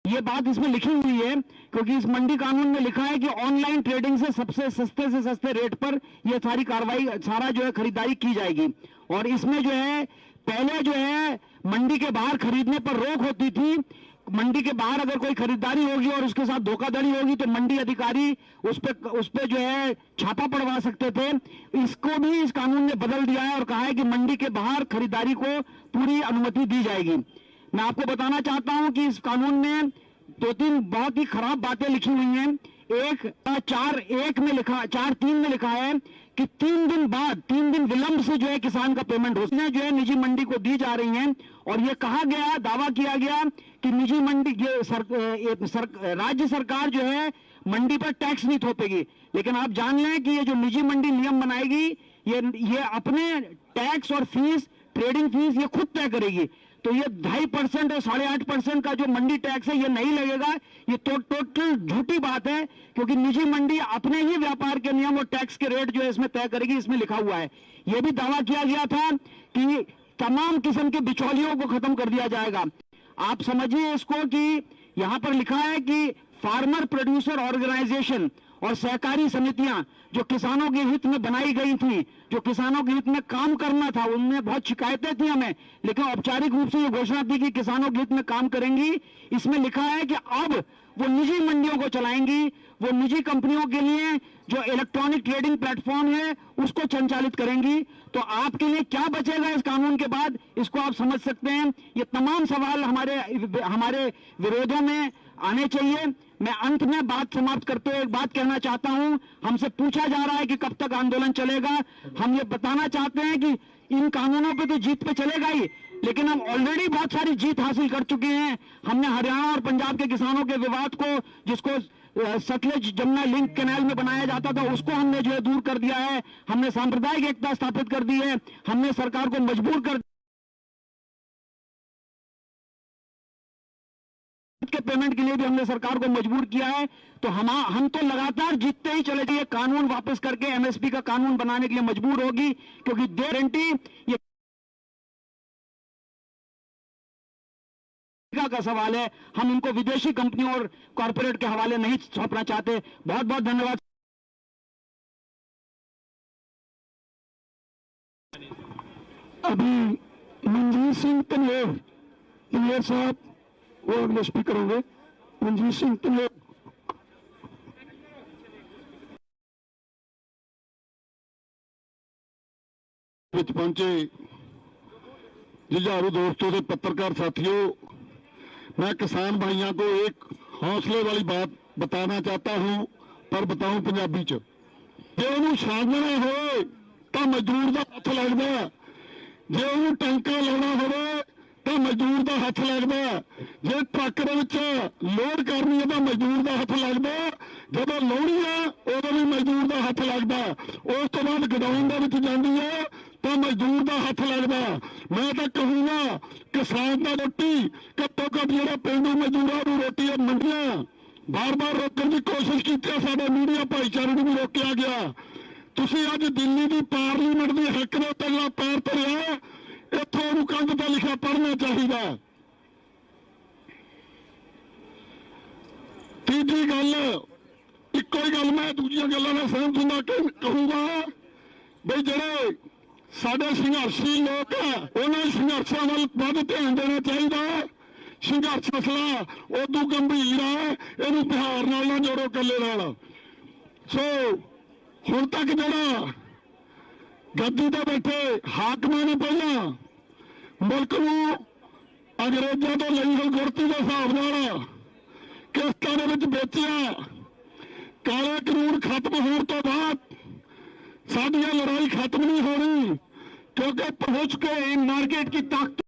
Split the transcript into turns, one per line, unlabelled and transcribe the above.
ये बात इसमें लिखी हुई है क्योंकि इस मंडी कानून में लिखा है कि ऑनलाइन ट्रेडिंग से सस्ते रेट पर ये सारी कार्रवाई सारा जो है खरीदारी की जाएगी। और इसमें जो है पहले जो है मंडी के बाहर खरीदने पर रोक होती थी। मंडी के बाहर अगर कोई खरीदारी होगी और उसके साथ धोखाधड़ी होगी तो मंडी अधिकारी उस पे जो है छापा पड़वा सकते थे। इसको भी इस कानून ने बदल दिया है और कहा है कि मंडी के बाहर खरीदारी को पूरी अनुमति दी जाएगी। मैं आपको बताना चाहता हूं कि इस कानून में 2-3 बहुत ही खराब बातें लिखी हुई हैं। 4(1) में लिखा है कि 3 दिन विलंब से जो है किसान का पेमेंट उसने जो है निजी मंडी को दी जा रही हैं। और ये कहा गया, दावा किया गया कि निजी मंडी राज्य सरकार जो है मंडी पर टैक्स नहीं थोपेगी। लेकिन आप जान लें कि ये जो निजी मंडी नियम बनाएगी ये अपने टैक्स और फीस, ट्रेडिंग फीस ये खुद तय करेगी। तो ये 2.5% और 8.5% का जो मंडी टैक्स है ये नहीं लगेगा। ये टोटल झूठी बात है क्योंकि निजी मंडी अपने ही व्यापार के नियम और टैक्स के रेट जो है इसमें तय करेगी। इसमें लिखा हुआ है। यह भी दावा किया गया था कि तमाम किस्म के बिचौलियों को खत्म कर दिया जाएगा। आप समझिए इसको कि यहां पर लिखा है कि फार्मर प्रोड्यूसर ऑर्गेनाइजेशन और सहकारी समितियां जो किसानों के हित में बनाई गई थी, जो किसानों के हित में काम करना था, उनमें बहुत शिकायतें थी हमें, लेकिन औपचारिक रूप से ये घोषणा थी कि किसानों के हित में काम करेंगी। इसमें लिखा है कि अब वो निजी मंडियों को चलाएंगी, वो निजी कंपनियों के लिए जो इलेक्ट्रॉनिक ट्रेडिंग प्लेटफॉर्म है उसको संचालित करेंगी। तो आपके लिए क्या बचेगा इस कानून के बाद, इसको आप समझ सकते हैं। ये तमाम सवाल हमारे विरोधों में आने चाहिए। मैं अंत में बात समाप्त करते हुए एक बात कहना चाहता हूं। हमसे पूछा जा रहा है कि कब तक आंदोलन चलेगा। हम ये बताना चाहते हैं कि इन कानूनों पे तो जीत पे चलेगा ही, लेकिन हम ऑलरेडी बहुत सारी जीत हासिल कर चुके हैं। हमने हरियाणा और पंजाब के किसानों के विवाद को, जिसको सतलुज जमुना लिंक कैनाल में बनाया जाता था, उसको हमने जो है दूर कर दिया है। हमने सांप्रदायिक एकता स्थापित कर दी है। हमने सरकार को मजबूर कर के पेमेंट के लिए भी हमने सरकार को मजबूर किया है। तो हम तो लगातार जीतते ही चले जाइए। कानून वापस करके एमएसपी का कानून बनाने के लिए मजबूर होगी क्योंकि गारंटी ये का सवाल है। हम इनको विदेशी कंपनियों और कॉरपोरेट के हवाले नहीं सौंपना चाहते। बहुत बहुत धन्यवाद।
अभी मंजीत सिंह तनेर साहब वो अगले स्पीकर होंगे। मंजीत सिंह तनेर पहुंचे। जुझारू दोस्तों से पत्रकार साथियों, मैं किसान भाइयों को एक हौसले वाली बात बताना चाहता हूं, पर बताऊं पंजाबी च। जे उन्होंने छानना हो तो मजदूर का हथ लगता, जे उन्होंने टंका लाना हो तो मजदूर का हथ लगता, जे ट्रक लोड करनी है तो मजदूर का हथ लगता, जब लानी है उदों भी मजदूर का हथ लगता, उस तो बाद गोदाम जाती है तो मजदूर का हथ लगता। मैं तो कहूँगा किसान का रोटी घट्टो घट जो पेंडू मजदूरों को रोटी मंडियां बार बार रोकने की कोशिश की, साडे मीडिया भाईचारे को भी रोकया गया। तुसीं अज दिल्ली की पार्लीमेंट की हक ने तगड़ा पैर धरिया, इत्थों कंध पर लिखा पढ़ना चाहिए। तीजी गल, इको ही गल मैं दूजिया गलों में सहमत होंगे कहूँगा बई ਜਿਹੜੇ साडे संघर्षी लोग है उन्होंने संघर्षों वाल वध ध्यान देना चाहिए। संघर्ष मसला उदू गंभीर है, इनू बिहार नाल ना जोड़ो कले नाल। सो हुण तक जिहड़ा गद्दी ते बैठे हाकमां ने पहला मुल्क नूं अंग्रेजों तो लई गुरती के हिसाब नाल किस्तां दे विच बेचिया। काले कानून खत्म होने तो बाद साडी लड़ाई खत्म नहीं होनी, क्योंकि पहुंच के मार्केट की ताकत